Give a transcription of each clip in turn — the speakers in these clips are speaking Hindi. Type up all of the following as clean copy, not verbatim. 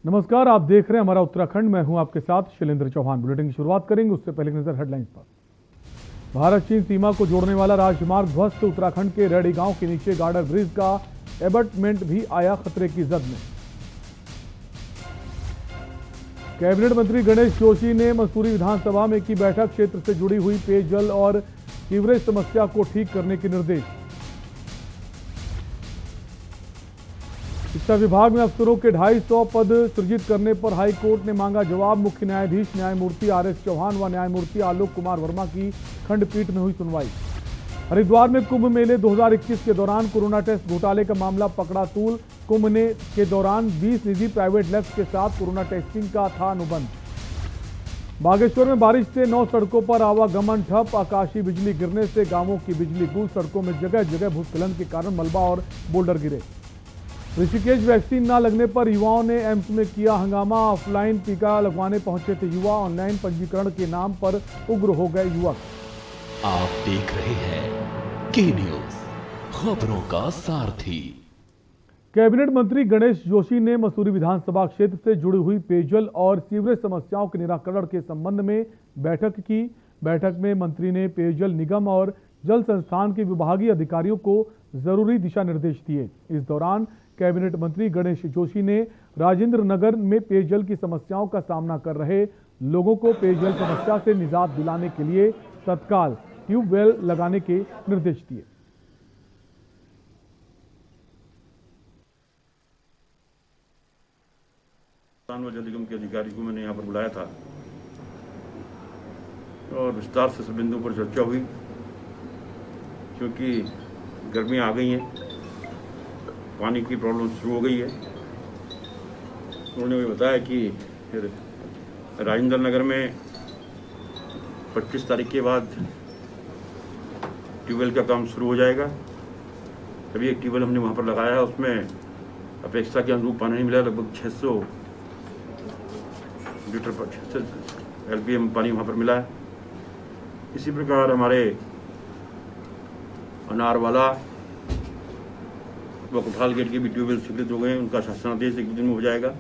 नमस्कार, आप देख रहे हैं हमारा उत्तराखंड। मैं हूं आपके साथ शैलेंद्र चौहान। बुलेटिन की शुरुआत करेंगे, उससे पहले नजर हेडलाइंस पर। भारत चीन सीमा को जोड़ने वाला राजमार्ग ध्वस्त। उत्तराखंड के रेडी गांव के नीचे गार्डर ब्रिज का एबटमेंट भी आया खतरे की जद में। कैबिनेट मंत्री गणेश जोशी ने मसूरी विधानसभा में की बैठक। क्षेत्र से जुड़ी हुई पेयजल और सीवरेज समस्या को ठीक करने के निर्देश। शिक्षा विभाग में अफसरों के 250 पद सृजित करने पर हाई कोर्ट ने मांगा जवाब। मुख्य न्यायाधीश न्यायमूर्ति आर.एस. चौहान व न्यायमूर्ति आलोक कुमार वर्मा की खंडपीठ में हुई सुनवाई। हरिद्वार में कुंभ मेले 2021 के दौरान कोरोना टेस्ट घोटाले का मामला पकड़ा तूल। कुंभ मेले के दौरान 20 निजी प्राइवेट लैब्स के साथ कोरोना टेस्टिंग का था अनुबंध। बागेश्वर में बारिश से 9 सड़कों पर आवागमन ठप। आकाशीय बिजली गिरने से गांवों की बिजली गुल। सड़कों में जगह जगह भूस्खलन के कारण मलबा और बोल्डर गिरे। ऋषिकेश वैक्सीन न लगने पर युवाओं ने एम्स में किया हंगामा। ऑफलाइन टीका लगवाने पहुंचे थे युवा। ऑनलाइन पंजीकरण के नाम पर उग्र हो गए युवक। आप देख रहे हैं के न्यूज, खबरों का सारथी। कैबिनेट मंत्री गणेश जोशी ने मसूरी विधानसभा क्षेत्र से जुड़ी हुई पेयजल और सीवरेज समस्याओं के निराकरण के संबंध में बैठक की। बैठक में मंत्री ने पेयजल निगम और जल संस्थान के विभागीय अधिकारियों को जरूरी दिशा निर्देश दिए। इस दौरान कैबिनेट मंत्री गणेश जोशी ने राजेंद्र नगर में पेयजल की समस्याओं का सामना कर रहे लोगों को पेयजल समस्या से निजात दिलाने के लिए तत्काल ट्यूबवेल लगाने के निर्देश दिए। जल निगम के अधिकारी को मैंने यहाँ पर बुलाया था और विस्तार से सब बिंदुओं पर चर्चा हुई। क्योंकि गर्मियाँ आ गई हैं, पानी की प्रॉब्लम शुरू हो गई है। उन्होंने मुझे बताया कि राजेंद्र नगर में 25 तारीख के बाद ट्यूबवेल का काम शुरू हो जाएगा। अभी एक ट्यूबवेल हमने वहाँ पर लगाया है, उसमें अपेक्षा के अनुरूप पानी नहीं मिला। लगभग 600 लीटर पर 600 LPM पानी वहाँ पर मिला है। इसी प्रकार हमारे अनारवाला व कोठाल गेट के भी ट्यूबवेल स्वीकृत हो गए हैं। उनका शासनादेश 1 दिन में हो जाएगा।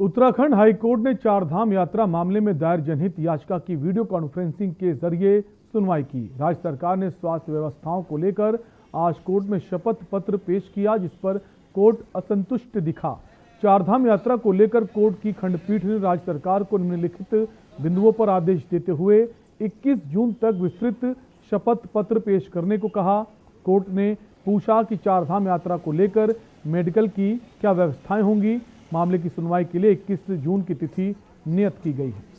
उत्तराखंड हाईकोर्ट ने चारधाम यात्रा मामले में दायर जनहित याचिका की वीडियो कॉन्फ्रेंसिंग के जरिए सुनवाई की। राज्य सरकार ने स्वास्थ्य व्यवस्थाओं को लेकर आज कोर्ट में शपथ पत्र पेश किया, जिस पर कोर्ट असंतुष्ट दिखा। चारधाम यात्रा को लेकर कोर्ट की खंडपीठ ने राज्य सरकार को निम्नलिखित बिंदुओं पर आदेश देते हुए 21 जून तक विस्तृत शपथ पत्र पेश करने को कहा। कोर्ट ने पूछा कि चारधाम यात्रा को लेकर मेडिकल की क्या व्यवस्थाएं होंगी। मामले की सुनवाई के लिए 21 जून की तिथि नियत की गई है।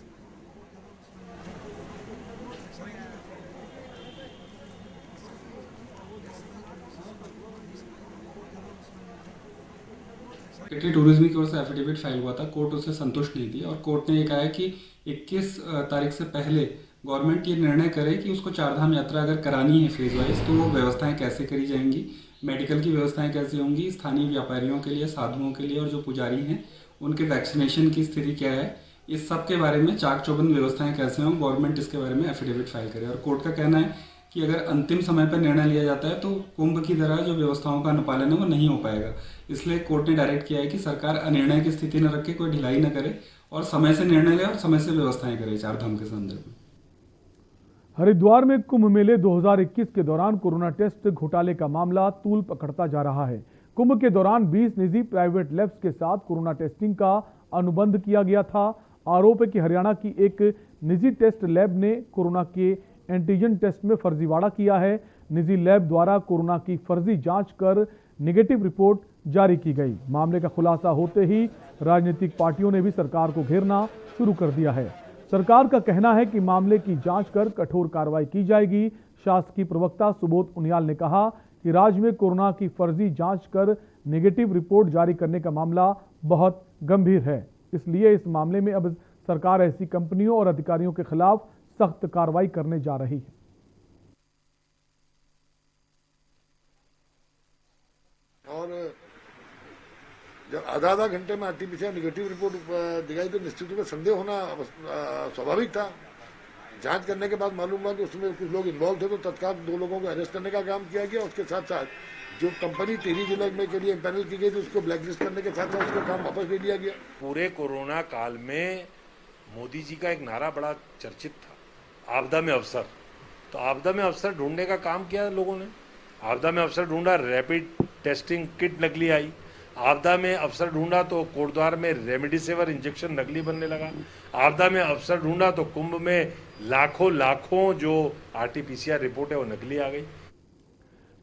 टूरिज्म की ओर से एफिडेविट फाइल हुआ था, कोर्ट उसे संतुष्ट नहीं थी और कोर्ट ने ये कहा है कि 21 तारीख से पहले गवर्नमेंट ये निर्णय करे कि उसको चारधाम यात्रा अगर करानी है फेज वाइज, तो वो व्यवस्थाएं कैसे करी जाएंगी, मेडिकल की व्यवस्थाएं कैसे होंगी, स्थानीय व्यापारियों के लिए, साधुओं के लिए और जो पुजारी हैं उनके वैक्सीनेशन की स्थिति क्या है, इस सब के बारे में चाक चौबंद व्यवस्थाएं कैसे हों, गवर्नमेंट इसके बारे में एफिडेविट फाइल करे। और कोर्ट का कहना है कि अगर अंतिम समय पर निर्णय लिया जाता है तो कुंभ की तरह जो व्यवस्थाओं का अनुपालन है वो नहीं हो पाएगा। इसलिए कोर्ट ने डायरेक्ट किया है कि सरकार अनिर्णय की स्थिति न रखे, कोई ढिलाई न करे और समय से निर्णय ले और समय से व्यवस्थाएं करे चारधाम के संदर्भ में। हरिद्वार में कुंभ मेले 2021 के दौरान कोरोना टेस्ट घोटाले का मामला तूल पकड़ता जा रहा है। कुंभ के दौरान 20 निजी प्राइवेट लैब्स के साथ कोरोना टेस्टिंग का अनुबंध किया गया था। आरोप है कि हरियाणा की एक निजी टेस्ट लैब ने कोरोना के एंटीजन टेस्ट में फर्जीवाड़ा किया है। निजी लैब द्वारा कोरोना की फर्जी जांच कर नेगेटिव रिपोर्ट जारी की गई। मामले का खुलासा होते ही राजनीतिक पार्टियों ने भी सरकार को घेरना शुरू कर दिया है। सरकार का कहना है कि मामले की जांच कर कठोर कार्रवाई की जाएगी। शासकीय प्रवक्ता सुबोध उनियाल ने कहा कि राज्य में कोरोना की फर्जी जांच कर नेगेटिव रिपोर्ट जारी करने का मामला बहुत गंभीर है, इसलिए इस मामले में अब सरकार ऐसी कंपनियों और अधिकारियों के खिलाफ सख्त कार्रवाई करने जा रही है। और जब आधा घंटे में आरटीपीसीआर निगेटिव रिपोर्ट दिखाई तो निश्चित रूप में संदेह होना स्वाभाविक था। जांच करने के बाद मालूम हुआ कि उसमें कुछ लोग इन्वॉल्व थे, तो तत्काल 2 लोगों को अरेस्ट करने का काम किया गया। उसके साथ साथ जो कंपनी टेरी जिला में के लिए पैनल की गई थी उसको ब्लैकलिस्ट करने के साथ साथ उसका काम वापस ले लिया गया। पूरे कोरोना काल में मोदी जी का एक नारा बड़ा चर्चित था, आपदा में अवसर। तो आपदा में अवसर ढूंढने का काम किया लोगों ने। आपदा में अवसर ढूंढा, रैपिड टेस्टिंग किट नकली आई। आपदा में अवसर ढूंढा तो कोटद्वार में रेमडेसिविर इंजेक्शन नकली बनने लगा। आपदा में अवसर ढूंढा तो कुंभ में लाखों जो RT-PCR रिपोर्ट है वो नकली आ गई।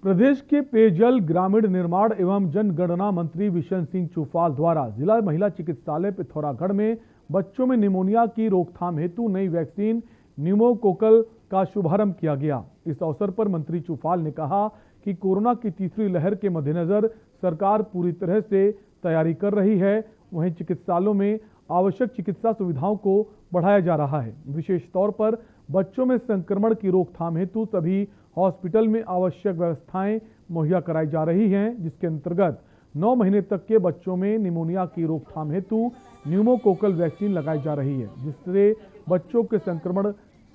प्रदेश के पेयजल, ग्रामीण निर्माण एवं जनगणना मंत्री विशन सिंह चुफाल द्वारा जिला महिला चिकित्सालय पिथौरागढ़ में बच्चों में निमोनिया की रोकथाम हेतु नई वैक्सीन न्यूमोकोकल का शुभारंभ किया गया। इस अवसर पर मंत्री चुफाल ने कहा कि कोरोना की तीसरी लहर के मद्देनजर सरकार पूरी तरह से तैयारी कर रही है। वहीं चिकित्सालयों में आवश्यक चिकित्सा सुविधाओं को बढ़ाया जा रहा है। विशेष तौर पर बच्चों में संक्रमण की रोकथाम हेतु सभी हॉस्पिटल में आवश्यक व्यवस्थाएं मुहैया कराई जा रही हैं, जिसके अंतर्गत 9 महीने तक के बच्चों में निमोनिया की रोकथाम हेतु न्यूमोकोकल वैक्सीन लगाई जा रही है, जिससे बच्चों के संक्रमण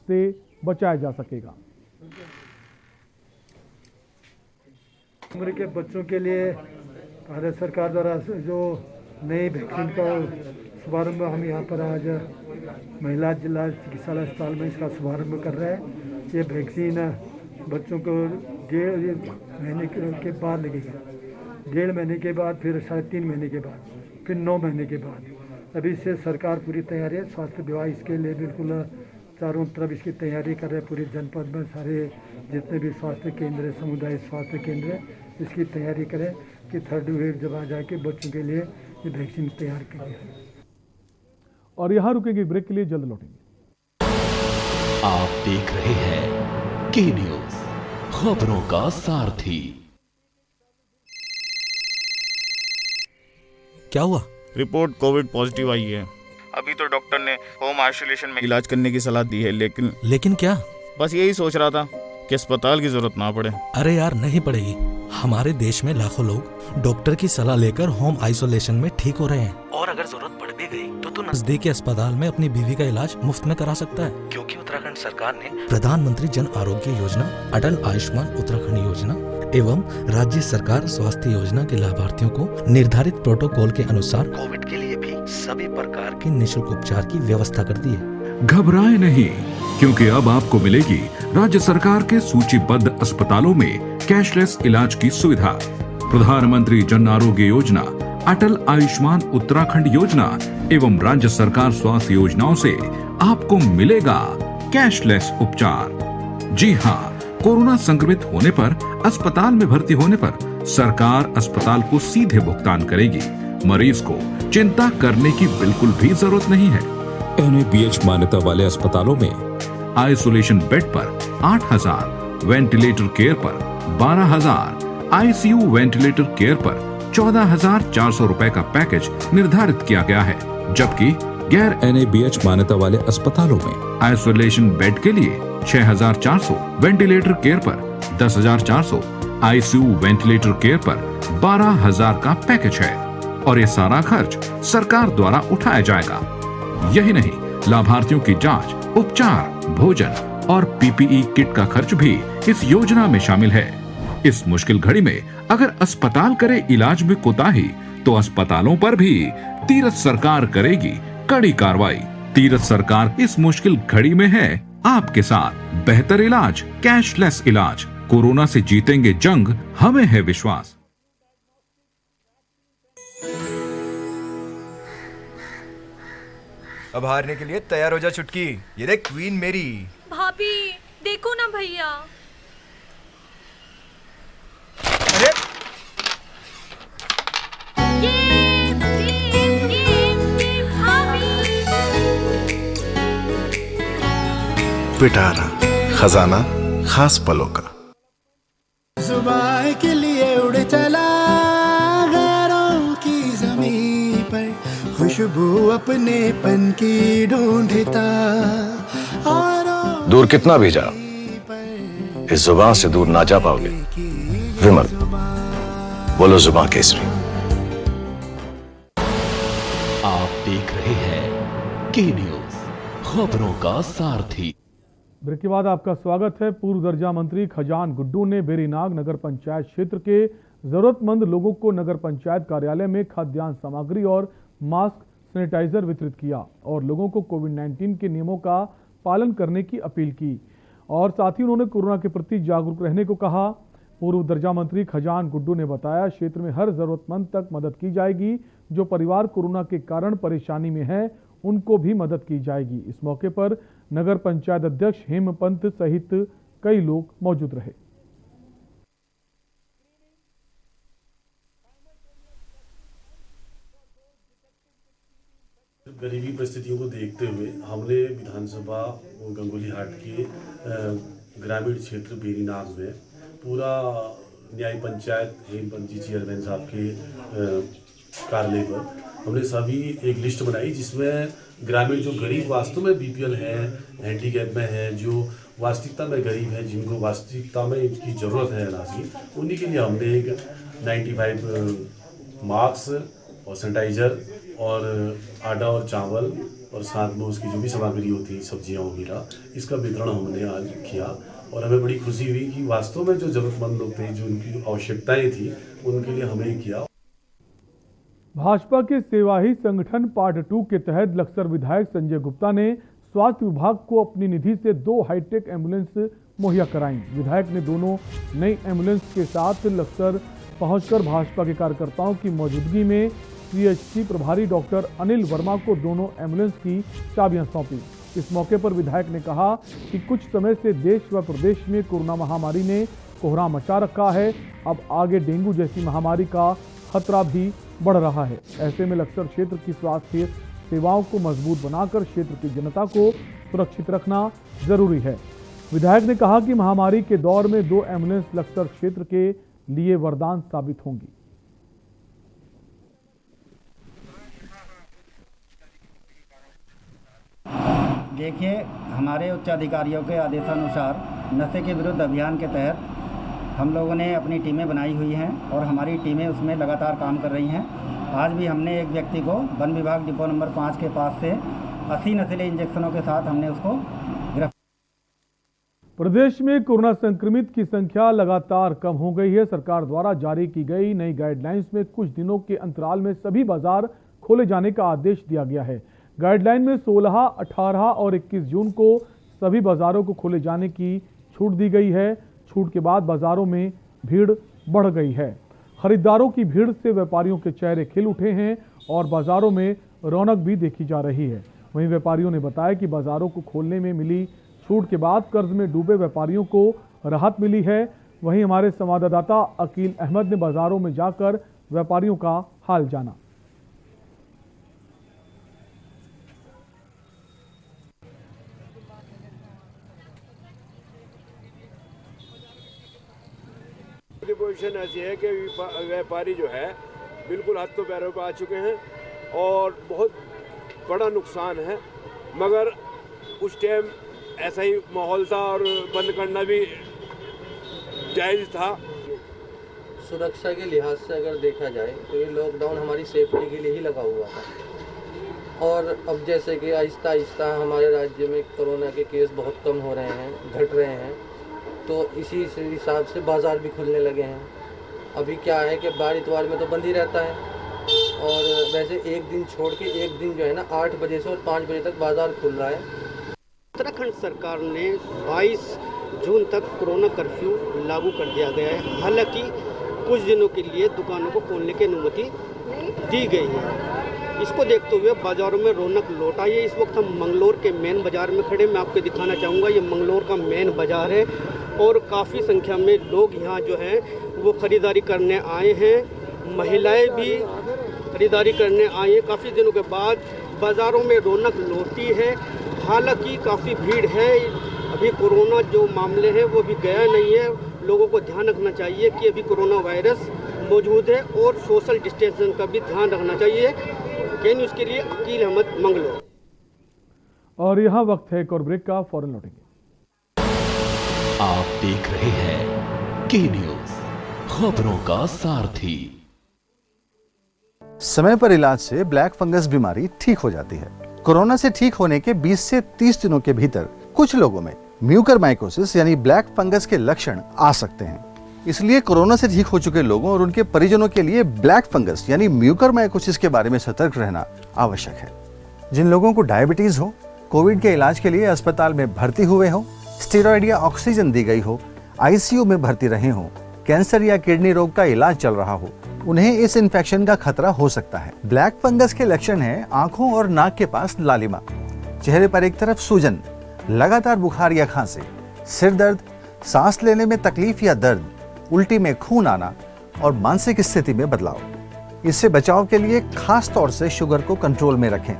से बचाया जा सकेगा। उम्र के बच्चों के लिए भारत सरकार द्वारा जो नई वैक्सीन का शुभारंभ हम यहाँ पर आज महिला जिला चिकित्सालय अस्पताल में इसका शुभारंभ कर रहे हैं। ये वैक्सीन बच्चों को 1.5 महीने के बाद लगेगा, 1.5 महीने के बाद, फिर 3.5 महीने के बाद, फिर 9 महीने के बाद। अभी से सरकार पूरी तैयारी है। स्वास्थ्य विभाग इसके लिए बिल्कुल चारों तरफ इसकी तैयारी कर रहे हैं। पूरे जनपद में सारे जितने भी स्वास्थ्य केंद्र, समुदाय स्वास्थ्य केंद्र, इसकी तैयारी करें कि 3rd वेव जब आ जाए कि बच्चों के लिए ये वैक्सीन तैयार करें। और यहाँ रुकेंगे ब्रेक के लिए, जल्द लौटेंगे। आप देख रहे हैं के न्यूज, खबरों का सारथी। क्या हुआ? रिपोर्ट कोविड पॉजिटिव आई है। अभी तो डॉक्टर ने होम आइसोलेशन में इलाज करने की सलाह दी है, लेकिन क्या? बस यही सोच रहा था कि अस्पताल की जरूरत ना पड़े। अरे यार, नहीं पड़ेगी। हमारे देश में लाखों लोग डॉक्टर की सलाह लेकर होम आइसोलेशन में ठीक हो रहे हैं। और अगर जरूरत पड़ भी गई तो तू नजदीकी अस्पताल में अपनी बीवी का इलाज मुफ्त में करा सकता है, क्योंकि उत्तराखंड सरकार ने प्रधानमंत्री जन आरोग्य योजना, अटल आयुष्मान उत्तराखंड योजना एवं राज्य सरकार स्वास्थ्य योजना के लाभार्थियों को निर्धारित प्रोटोकॉल के अनुसार कोविड के लिए भी सभी प्रकार के निःशुल्क उपचार की व्यवस्था कर दी है। घबराए नहीं, क्योंकि अब आपको मिलेगी राज्य सरकार के सूचीबद्ध अस्पतालों में कैशलेस इलाज की सुविधा। प्रधानमंत्री जन आरोग्य योजना, अटल आयुष्मान उत्तराखंड योजना एवं राज्य सरकार स्वास्थ्य योजनाओं से आपको मिलेगा कैशलेस उपचार। जी हाँ, कोरोना संक्रमित होने पर अस्पताल में भर्ती होने पर सरकार अस्पताल को सीधे भुगतान करेगी। मरीज को चिंता करने की बिल्कुल भी जरूरत नहीं है। NABH मान्यता वाले अस्पतालों में आइसोलेशन बेड पर 8,000, वेंटिलेटर केयर पर 12,000, ICU वेंटिलेटर केयर पर 14,400 रुपए का पैकेज निर्धारित किया गया है, जबकि गैर NABH मान्यता वाले अस्पतालों में आइसोलेशन बेड के लिए 6,400, वेंटिलेटर केयर पर 10,400, ICU वेंटिलेटर केयर पर 12,000 का पैकेज है और ये सारा खर्च सरकार द्वारा उठाया जाएगा। यही नहीं, लाभार्थियों की जांच, उपचार, भोजन और PPE किट का खर्च भी इस योजना में शामिल है। इस मुश्किल घड़ी में अगर अस्पताल करे इलाज में कोताही तो अस्पतालों पर भी तीरथ सरकार करेगी कड़ी कार्रवाई। तीरथ सरकार इस मुश्किल घड़ी में है आपके साथ। बेहतर इलाज, कैशलेस इलाज। कोरोना से जीतेंगे जंग, हमें है विश्वास। अब हारने के लिए तैयार हो जा चुटकी। ये देख क्वीन मेरी। भाभी देखो ना भैया। अरे पिटारा, खजाना खास पलों का। जुबान के लिए उड़ चला गैरों की जमीन पर, खुशबू अपने पन की ढूंढता। दूर कितना भी जा, इस जुबान से दूर ना जा पाओगे। विमल, बोलो जुबान केसरी। आप देख रहे हैं के न्यूज, खबरों का सारथी। ब्रेक के बाद आपका स्वागत है। पूर्व दर्जा मंत्री खजान गुड्डू ने बेरीनाग नगर पंचायत क्षेत्र के जरूरतमंद लोगों को नगर पंचायत कार्यालय में खाद्यान्न सामग्री और मास्क, सैनिटाइजर वितरित किया और लोगों को कोविड-19 के नियमों का पालन करने की अपील की और साथ ही उन्होंने कोरोना के प्रति जागरूक रहने को कहा। पूर्व दर्जा मंत्री खजान गुड्डू ने बताया, क्षेत्र में हर जरूरतमंद तक मदद की जाएगी। जो परिवार कोरोना के कारण परेशानी में है उनको भी मदद की जाएगी। इस मौके पर नगर पंचायत अध्यक्ष हेमपंत सहित कई लोग मौजूद रहे। गरीबी परिस्थितियों को देखते हुए हमने विधानसभा गंगोली हाट के ग्रामीण क्षेत्र बेरीनाग में पूरा न्याय पंचायत हेमपंत जी चेयरमैन साहब के कार्यालय पर हमने सभी एक लिस्ट बनाई जिसमें ग्रामीण जो गरीब वास्तव में बीपीएल हैं, हैंडीकैप में हैं, जो वास्तविकता में गरीब हैं, जिनको वास्तविकता में इनकी ज़रूरत है अनाज की, उन्हीं के लिए हमने एक 95 मास्क और सैनिटाइज़र और आटा और चावल और साथ में उसकी जो भी सामग्री होती सब्जियाँ वगैरह, इसका वितरण हमने आज किया और हमें बड़ी खुशी हुई कि वास्तव में जो ज़रूरतमंद लोग थे, जो उनकी आवश्यकताएं थी, उनके लिए हमें किया। भाजपा के सेवा ही संगठन पार्ट 2 के तहत लक्सर विधायक संजय गुप्ता ने स्वास्थ्य विभाग को अपनी निधि से 2 हाईटेक एम्बुलेंस मुहैया कराई। विधायक ने दोनों नई एम्बुलेंस के साथ लक्सर पहुंचकर भाजपा के कार्यकर्ताओं की मौजूदगी में सीएचसी प्रभारी डॉक्टर अनिल वर्मा को दोनों एम्बुलेंस की चाबियां सौंपी। इस मौके पर विधायक ने कहा कि कुछ समय से देश व प्रदेश में कोरोना महामारी ने कोहराम मचा रखा है। अब आगे डेंगू जैसी महामारी का खतरा भी बढ़ रहा है। ऐसे में लक्सर क्षेत्र की स्वास्थ्य सेवाओं को मजबूत बनाकर क्षेत्र की जनता को सुरक्षित रखना जरूरी है। विधायक ने कहा कि महामारी के दौर में 2 एम्बुलेंस लक्सर क्षेत्र के लिए वरदान साबित होंगी। देखिए, हमारे उच्च अधिकारियों के आदेशानुसार नशे के विरुद्ध अभियान के तहत हम लोगों ने अपनी टीमें बनाई हुई हैं और हमारी टीमें उसमें लगातार काम कर रही हैं। आज भी हमने एक व्यक्ति को वन विभाग डिपो नंबर 5 के पास से 80 नशीले इंजेक्शनों के साथ हमने उसको गिरफ्तार। प्रदेश में कोरोना संक्रमित की संख्या लगातार कम हो गई है। सरकार द्वारा जारी की गई नई गाइडलाइंस में कुछ दिनों के अंतराल में सभी बाजार खोले जाने का आदेश दिया गया है। गाइडलाइन में 16, 18 और 21 जून को सभी बाजारों को खोले जाने की छूट दी गई है। छूट के बाद बाजारों में भीड़ बढ़ गई है। खरीदारों की भीड़ से व्यापारियों के चेहरे खिल उठे हैं और बाजारों में रौनक भी देखी जा रही है। वहीं व्यापारियों ने बताया कि बाजारों को खोलने में मिली छूट के बाद कर्ज में डूबे व्यापारियों को राहत मिली है। वहीं हमारे संवाददाता अकील अहमद ने बाजारों में जाकर व्यापारियों का हाल जाना। पोजीशन ऐसी है कि व्यापारी जो है बिल्कुल हाथों पैरों पर आ चुके हैं और बहुत बड़ा नुकसान है, मगर उस टाइम ऐसा ही माहौल था और बंद करना भी जायज़ था। सुरक्षा के लिहाज से अगर देखा जाए तो ये लॉकडाउन हमारी सेफ्टी के लिए ही लगा हुआ था और अब जैसे कि आहिस्ता आहिस्ता हमारे राज्य में कोरोना के केस बहुत कम हो रहे हैं, घट रहे हैं, तो इसी हिसाब से बाज़ार भी खुलने लगे हैं। अभी क्या है कि बार इतवार में तो बंद ही रहता है और वैसे एक दिन छोड़ के एक दिन जो है ना 8 बजे से और 5 बजे तक बाज़ार खुल रहा है। उत्तराखंड सरकार ने 22 जून तक कोरोना कर्फ्यू लागू कर दिया गया है। हालांकि कुछ दिनों के लिए दुकानों को खोलने की अनुमति दी गई है। इसको देखते हुए बाज़ारों में रौनक लौट आई है। इस वक्त हम मंगलोर के मेन बाज़ार में खड़े, मैं आपको दिखाना चाहूँगा। ये मंगलोर का मेन बाज़ार है और काफ़ी संख्या में लोग यहाँ जो हैं वो ख़रीदारी करने आए हैं। महिलाएं भी ख़रीदारी करने आई हैं। काफ़ी दिनों के बाद बाज़ारों में रौनक लौटी है। हालांकि काफ़ी भीड़ है। अभी कोरोना जो मामले हैं वो भी गया नहीं है। लोगों को ध्यान रखना चाहिए कि अभी कोरोना वायरस मौजूद है और सोशल डिस्टेंसिंग का भी ध्यान रखना चाहिए। के न्यूज़ के लिए अकील अहमद, मंगलोर। और यहाँ वक्त है एक और ब्रेक का, फौरन लौटेंगे। आप देख रहे हैं के न्यूज़, खबरों का सारथी। समय पर इलाज से ब्लैक फंगस बीमारी ठीक हो जाती है। कोरोना से ठीक होने के 20 से 30 दिनों के भीतर कुछ लोगों में म्यूकरमाइकोसिस यानी ब्लैक फंगस के लक्षण आ सकते हैं। इसलिए कोरोना से ठीक हो चुके लोगों और उनके परिजनों के लिए ब्लैक फंगस यानी म्यूकरमाइकोसिस के बारे में सतर्क रहना आवश्यक है। जिन लोगों को डायबिटीज हो, कोविड के इलाज के लिए अस्पताल में भर्ती हुए हो, स्टेरॉइड या ऑक्सीजन दी गई हो, आईसीयू में भर्ती रहे हो, कैंसर या किडनी रोग का इलाज चल रहा हो, उन्हें इस इन्फेक्शन का खतरा हो सकता है। ब्लैक फंगस के लक्षण हैं आंखों और नाक के पास लालिमा, चेहरे पर एक तरफ सूजन, लगातार बुखार या खांसी, सिर दर्द, सांस लेने में तकलीफ या दर्द, उल्टी में खून आना और मानसिक स्थिति में बदलाव। इससे बचाव के लिए खास तौर से शुगर को कंट्रोल में रखें,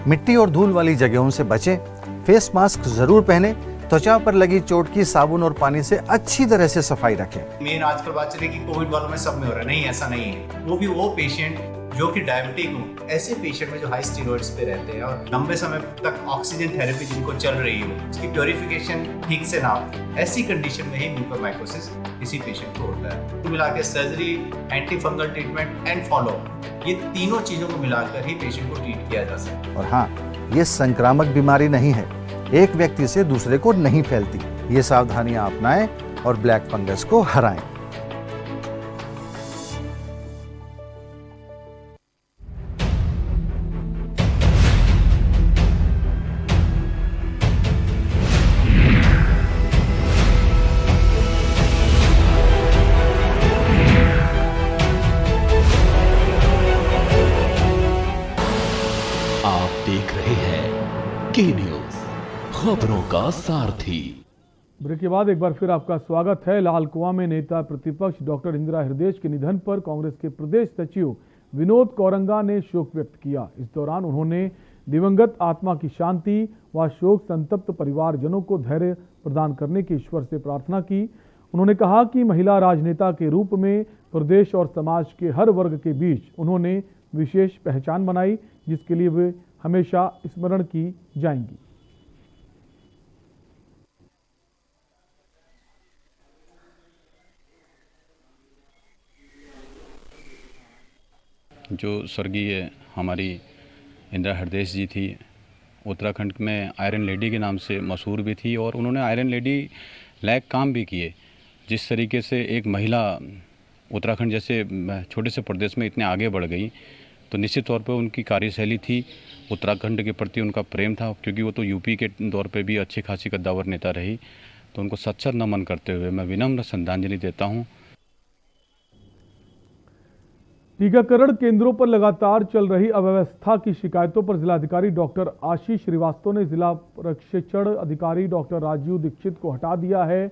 मिट्टी और धूल वाली जगहों से बचें, फेस मास्क जरूर पहनें, त्वचा पर लगी चोट की साबुन और पानी से अच्छी तरह से सफाई रखें। मेन आजकल बात चले कि कोविड वालों में सब में हो रहा है, नहीं ऐसा नहीं है। वो भी वो पेशेंट जो कि डायबिटिक हो, ऐसे पेशेंट में जो हाई स्टेरॉइड्स पे रहते हैं और लंबे समय तक ऑक्सीजन थेरेपी जिनको चल रही हो, उसकी प्योरिफिकेशन ठीक से ना हो, ऐसी कंडीशन में ही म्यूकरमाइकोसिस किसी पेशेंट को होता है। तो मिला के surgery, anti fungal treatment and follow, ये तीनों चीजों को मिलाकर ही पेशेंट को ट्रीट किया जा सकता है। और हाँ, ये संक्रामक बीमारी नहीं है, एक व्यक्ति से दूसरे को नहीं फैलती। ये सावधानियां अपनाएं और ब्लैक फंगस को हराएं। आप देख रहे हैं के न्यूज, खबरों का सारथी। ब्रेक के बाद एक बार फिर आपका स्वागत है। लाल कुआं में नेता प्रतिपक्ष डॉक्टर इंदिरा हृदयेश के निधन पर कांग्रेस के प्रदेश सचिव विनोद कौरंगा ने शोक व्यक्त किया। इस दौरान उन्होंने दिवंगत आत्मा की शांति व शोक संतप्त परिवारजनों को धैर्य प्रदान करने की ईश्वर से प्रार्थना की। उन्होंने कहा कि महिला राजनेता के रूप में प्रदेश और समाज के हर वर्ग के बीच उन्होंने विशेष पहचान बनाई, जिसके लिए वे हमेशा स्मरण की जाएंगी। जो स्वर्गीय हमारी इंदिरा हृदयेश जी थी, उत्तराखंड में आयरन लेडी के नाम से मशहूर भी थी और उन्होंने आयरन लेडी लायक काम भी किए। जिस तरीके से एक महिला उत्तराखंड जैसे छोटे से प्रदेश में इतने आगे बढ़ गई, तो निश्चित तौर पर उनकी कार्यशैली थी, उत्तराखंड के प्रति उनका प्रेम था, क्योंकि वो तो यूपी के दौर पे भी अच्छी खासी कद्दावर नेता रही। तो उनको सच्चा नमन करते हुए मैं विनम्र श्रद्धांजलि देता हूँ। टीकाकरण केंद्रों पर लगातार चल रही अव्यवस्था की शिकायतों पर जिलाधिकारी डॉक्टर आशीष श्रीवास्तव ने जिला प्रशिक्षण अधिकारी डॉक्टर राजीव दीक्षित को हटा दिया है।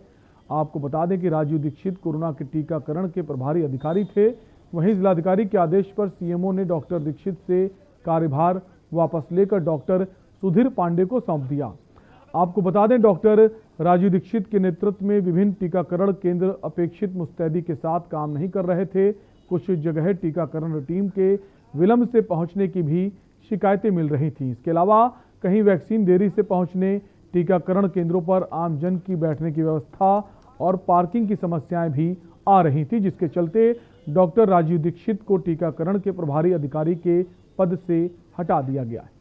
आपको बता दें कि राजीव दीक्षित कोरोना के टीकाकरण के प्रभारी अधिकारी थे। वहीं जिलाधिकारी के आदेश पर सीएमओ ने डॉक्टर दीक्षित से कार्यभार वापस लेकर डॉक्टर सुधीर पांडे को सौंप दिया। आपको बता दें, डॉक्टर राजीव दीक्षित के नेतृत्व में विभिन्न टीकाकरण केंद्र अपेक्षित मुस्तैदी के साथ काम नहीं कर रहे थे। कुछ जगह टीकाकरण टीम के विलंब से पहुंचने की भी शिकायतें मिल रही थीं। इसके अलावा कहीं वैक्सीन देरी से पहुंचने, टीकाकरण केंद्रों पर आमजन की बैठने की व्यवस्था और पार्किंग की समस्याएं भी आ रही थी, जिसके चलते डॉक्टर राजीव दीक्षित को टीकाकरण के प्रभारी अधिकारी के पद से हटा दिया गया है।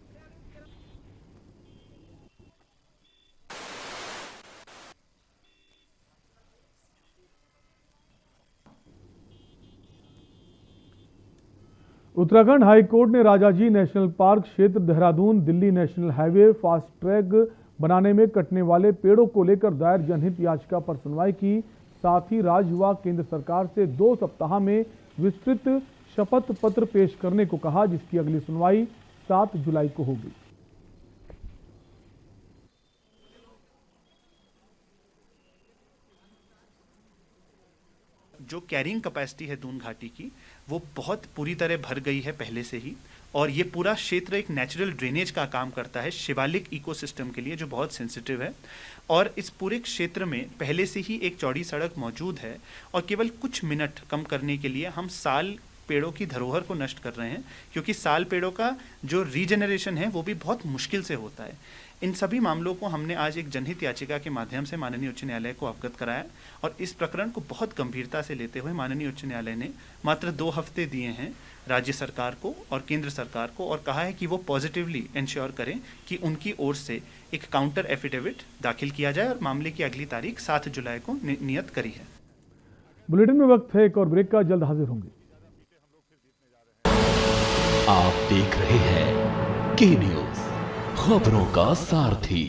उत्तराखंड हाईकोर्ट ने राजाजी नेशनल पार्क क्षेत्र Dehradun Delhi national highway fast track बनाने में कटने वाले पेड़ों को लेकर दायर जनहित याचिका पर सुनवाई की। साथ ही राज्य व केंद्र सरकार से 2 सप्ताह में विस्तृत शपथ पत्र पेश करने को कहा, जिसकी अगली सुनवाई 7 जुलाई को होगी। जो कैरिंग कैपेसिटी है दून घाटी की, वो बहुत पूरी तरह भर गई है पहले से ही, और ये पूरा क्षेत्र एक नेचुरल ड्रेनेज का काम करता है शिवालिक इकोसिस्टम के लिए, जो बहुत सेंसिटिव है। और इस पूरे क्षेत्र में पहले से ही एक चौड़ी सड़क मौजूद है और केवल कुछ मिनट कम करने के लिए हम साल पेड़ों की धरोहर को नष्ट कर रहे हैं, क्योंकि साल पेड़ों का जो रीजेनरेशन है वो भी बहुत मुश्किल से होता है। इन सभी मामलों को हमने आज एक जनहित याचिका के माध्यम से माननीय उच्च न्यायालय को अवगत कराया और इस प्रकरण को बहुत गंभीरता से लेते हुए माननीय उच्च न्यायालय ने मात्र 2 हफ्ते दिए हैं राज्य सरकार को और केंद्र सरकार को, और कहा है कि वो पॉजिटिवली इंश्योर करें कि उनकी ओर से एक काउंटर एफिडेविट दाखिल किया जाए और मामले की अगली तारीख 7 जुलाई को नियत करी है। बुलेटिन में वक्त है एक और ब्रेक का, जल्द हाजिर होंगे। आप देख रहे हैं के न्यूज, खबरों का सारथी।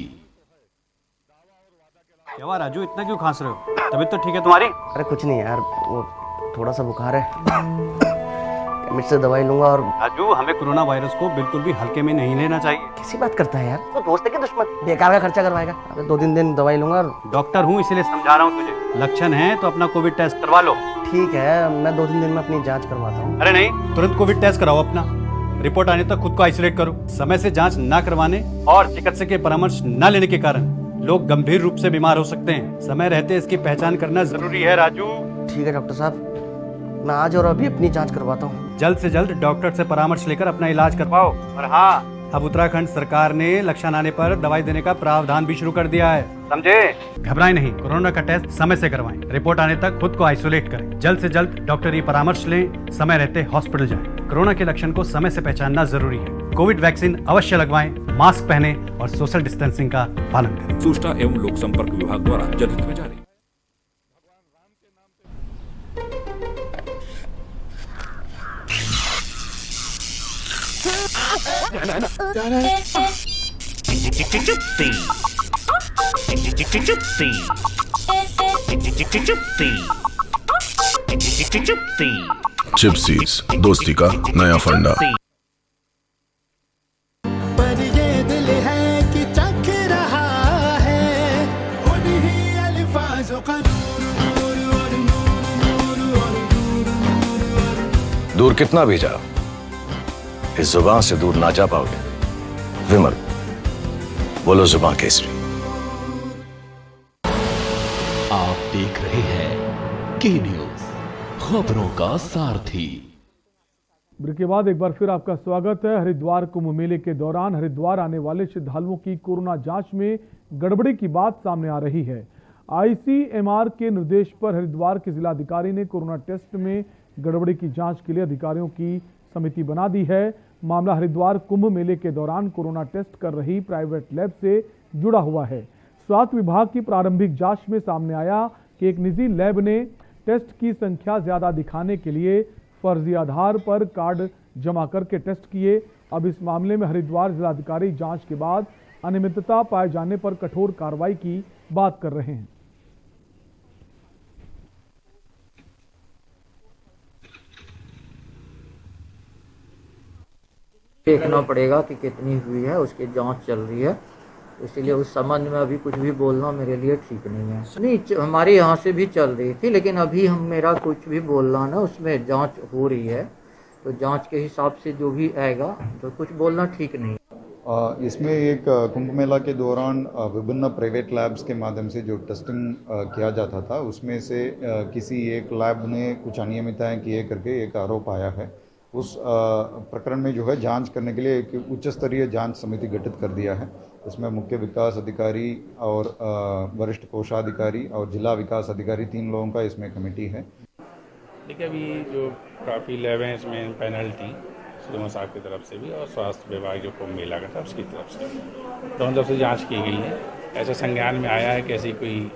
क्या राजू, इतना क्यों खांस रहे हो? तबीयत तो ठीक है तुम्हारी? अरे कुछ नहीं यार, वो थोड़ा सा बुखार है, केमिस्ट से दवाई लूंगा। और राजू, हमें कोरोना वायरस को बिल्कुल भी हल्के में नहीं लेना चाहिए। कैसी बात करता है यार, तो दोस्त है कि दुश्मन? बेकार का खर्चा करवाएगा। अरे 2-3 दिन दवाई लूंगा। और डॉक्टर हूँ इसलिए समझा रहा हूँ तुझे, लक्षण है तो अपना कोविड टेस्ट करवा लो। ठीक है, मैं 2-3 दिन में अपनी जाँच करवाता हूँ। अरे नहीं, तुरंत कोविड टेस्ट कराओ अपना। रिपोर्ट आने तक खुद को आइसोलेट करो। समय से जांच न करवाने और चिकित्सक के परामर्श न लेने के कारण लोग गंभीर रूप से बीमार हो सकते हैं। समय रहते इसकी पहचान करना जरूरी है राजू। ठीक है डॉक्टर साहब, मैं आज और अभी अपनी जांच करवाता हूँ। जल्द से जल्द डॉक्टर से परामर्श लेकर अपना इलाज करवाओ। और हाँ, अब उत्तराखंड सरकार ने लक्षण आने पर दवाई देने का प्रावधान भी शुरू कर दिया है, समझे? घबराएं नहीं, कोरोना का टेस्ट समय से करवाएं। रिपोर्ट आने तक खुद को आइसोलेट करें। जल्द से जल्द डॉक्टरी परामर्श लें। समय रहते हॉस्पिटल जाएं। कोरोना के लक्षण को समय से पहचानना जरूरी है। कोविड वैक्सीन अवश्य लगवाएं, मास्क पहने और सोशल डिस्टेंसिंग का पालन करें। सूचना एवं लोक संपर्क विभाग द्वारा जनहित में जारी। चिप्सीज, दोस्ती का नया फंडा। पर ये दिल है कि चख रहा है उन्हीं अल्फाजों का दूर कितना भी जाओ, इस जुबान से दूर ना जा पाओगे। विमल, बोलो जुबान केसरी। आप देख रहे हैं के न्यूज, खबरों का सारथी। ब्रेक के बाद एक बार फिर आपका स्वागत है। हरिद्वार कुंभ मेले के दौरान हरिद्वार आने वाले श्रद्धालुओं की कोरोना जांच में गड़बड़ी की बात सामने आ रही है। आईसीएमआर के निर्देश पर हरिद्वार के जिलाधिकारी ने कोरोना टेस्ट में गड़बड़ी की जांच के लिए अधिकारियों की समिति बना दी है। मामला हरिद्वार कुंभ मेले के दौरान कोरोना टेस्ट कर रही प्राइवेट लैब से जुड़ा हुआ है। स्वास्थ्य विभाग की प्रारंभिक जांच में सामने आया कि एक निजी लैब ने टेस्ट की संख्या ज्यादा दिखाने के लिए फर्जी आधार पर कार्ड जमा करके टेस्ट किए। अब इस मामले में हरिद्वार जिलाधिकारी जांच के बाद अनियमितता पाए जाने पर कठोर कार्रवाई की बात कर रहे हैं। देखना पड़ेगा कि कितनी हुई है, उसकी जांच चल रही है, इसीलिए उस संबंध में अभी कुछ भी बोलना मेरे लिए ठीक नहीं है। नहीं, हमारे यहाँ से भी चल रही थी, लेकिन अभी मेरा कुछ भी बोलना ना, उसमें जांच हो रही है, तो जांच के हिसाब से जो भी आएगा, तो कुछ बोलना ठीक नहीं है। इसमें एक कुंभ मेला के दौरान विभिन्न प्राइवेट लैब्स के माध्यम से जो टेस्टिंग किया जाता था, उसमें से किसी एक लैब ने कुछ अनियमितताएं किए करके एक आरोप आया है। उस प्रकरण में जो है जांच करने के लिए एक उच्च स्तरीय जांच समिति गठित कर दिया है। इसमें मुख्य विकास अधिकारी और वरिष्ठ कोषाधिकारी और जिला विकास अधिकारी 3 लोगों का इसमें कमेटी है। देखिए, अभी जो काफ़ी लैब हैं इसमें पैनल थी सुरमा साहब की तरफ से भी और स्वास्थ्य विभाग जो कुंभ मेला का था उसकी तरफ से, दोनों तरफ से जांच की गई है। ऐसा संज्ञान में आया है कि ऐसी कोई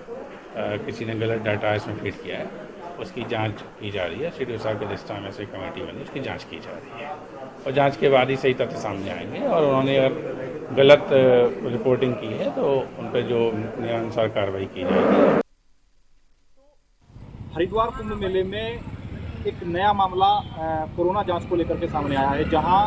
किसी ने गलत डाटा इसमें फीड किया है, उसकी जांच की जा रही है। सीडीओ साहब की अध्यक्षता में से कमेटी बनी, उसकी जांच की जा रही है और जांच के बाद ही सही तथ्य सामने आएंगे और उन्होंने अगर गलत रिपोर्टिंग की है तो उन पर जो नियमानुसार कार्रवाई की जाएगी। हरिद्वार कुंभ मेले में एक नया मामला कोरोना जांच को लेकर के सामने आया है, जहां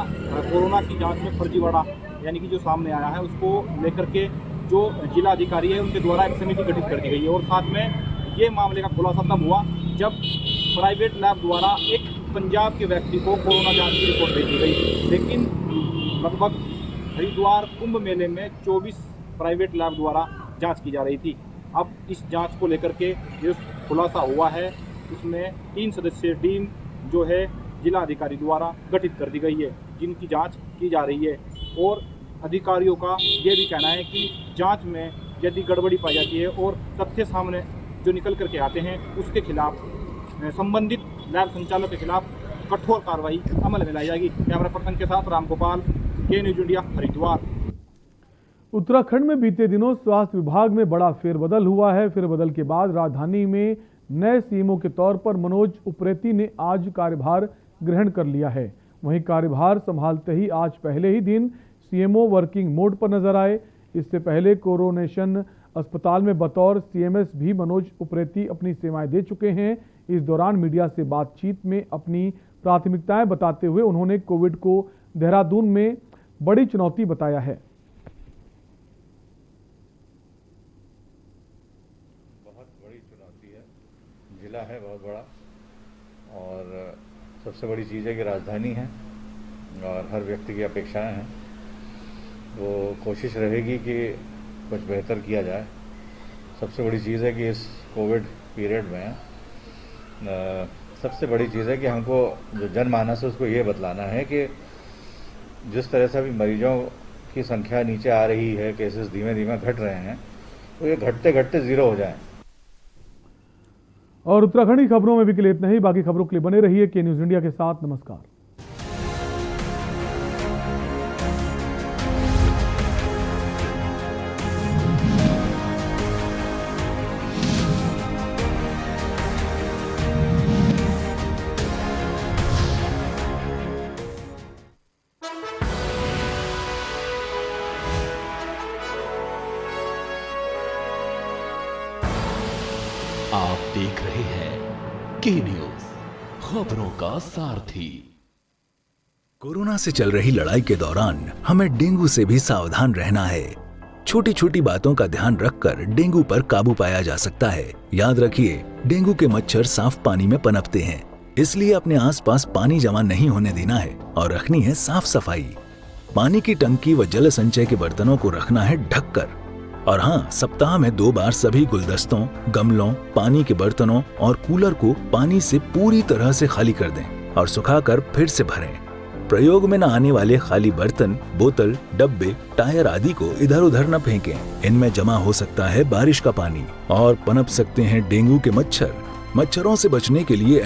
कोरोना की जांच में फर्जीवाड़ा यानी कि जो सामने आया है, उसको लेकर के जो जिला अधिकारी है उनके द्वारा एक समिति गठित कर दी गई है। और साथ में ये मामले का खुलासा तब हुआ जब प्राइवेट लैब द्वारा एक पंजाब के व्यक्ति को कोरोना जांच की रिपोर्ट भेजी गई, लेकिन लगभग हरिद्वार कुंभ मेले में 24 प्राइवेट लैब द्वारा जांच की जा रही थी। अब इस जांच को लेकर के जो खुलासा हुआ है, इसमें 3 सदस्यीय टीम जो है जिला अधिकारी द्वारा गठित कर दी गई है, जिनकी जांच की जा रही है। और अधिकारियों का ये भी कहना है कि जांच में यदि गड़बड़ी पाई जाती है और तथ्य सामने जो निकल करके आते हैं, उसके खिलाफ संबंधित लैब संचालक के खिलाफ कठोर कार्रवाई अमल में लाई जाएगी। कैमरा पर्सन के साथ राम गोपाल, के न्यूज इंडिया, हरिद्वार। उत्तराखंड में बीते दिनों स्वास्थ्य विभाग में बड़ा फेरबदल हुआ है। फेरबदल के बाद राजधानी में नए सीएमओ के तौर पर मनोज उप्रेती ने आज कार्यभार ग्रहण कर लिया है। वहीं कार्यभार संभालते ही आज पहले ही दिन सीएमओ वर्किंग मोड पर नजर आए। इससे पहले कोरोनेशन अस्पताल में बतौर सीएमएस भी मनोज उप्रेती अपनी सेवाएं दे चुके हैं। इस दौरान मीडिया से बातचीत में अपनी प्राथमिकताएं बताते हुए उन्होंने कोविड को देहरादून में बड़ी चुनौती बताया है। बहुत बड़ी चुनौती है, जिला है बहुत बड़ा और सबसे बड़ी चीज़ है कि राजधानी है और हर व्यक्ति की अपेक्षाएं हैं। वो कोशिश रहेगी कि कुछ बेहतर किया जाए। सबसे बड़ी चीज़ है कि इस कोविड पीरियड में सबसे बड़ी चीज़ है कि हमको जो जनमानस है उसको ये बतलाना है कि जिस तरह से अभी मरीजों की संख्या नीचे आ रही है, केसेस धीमे धीमे घट रहे हैं, तो ये घटते घटते जीरो हो जाएं। और उत्तराखंड की खबरों में भी के लिए इतना ही। बाकी खबरों के लिए बने रहिए के न्यूज़ इंडिया के साथ। नमस्कार। आप देख रहे हैं के न्यूज़, खबरों का सारथी। कोरोना से चल रही लड़ाई के दौरान हमें डेंगू से भी सावधान रहना है। छोटी छोटी बातों का ध्यान रखकर डेंगू पर काबू पाया जा सकता है। याद रखिए, डेंगू के मच्छर साफ पानी में पनपते हैं, इसलिए अपने आसपास पानी जमा नहीं होने देना है और रखनी है साफ सफाई। पानी की टंकी व जल संचय के बर्तनों को रखना है ढककर। और हाँ, सप्ताह में 2 बार सभी गुलदस्तों, गमलों, पानी के बर्तनों और कूलर को पानी से पूरी तरह से खाली कर दें और सुखाकर फिर से भरें। प्रयोग में न आने वाले खाली बर्तन, बोतल, डब्बे, टायर आदि को इधर उधर न फेंकें। इनमें जमा हो सकता है बारिश का पानी और पनप सकते हैं डेंगू के मच्छर। मच्छरों से बचने के लिए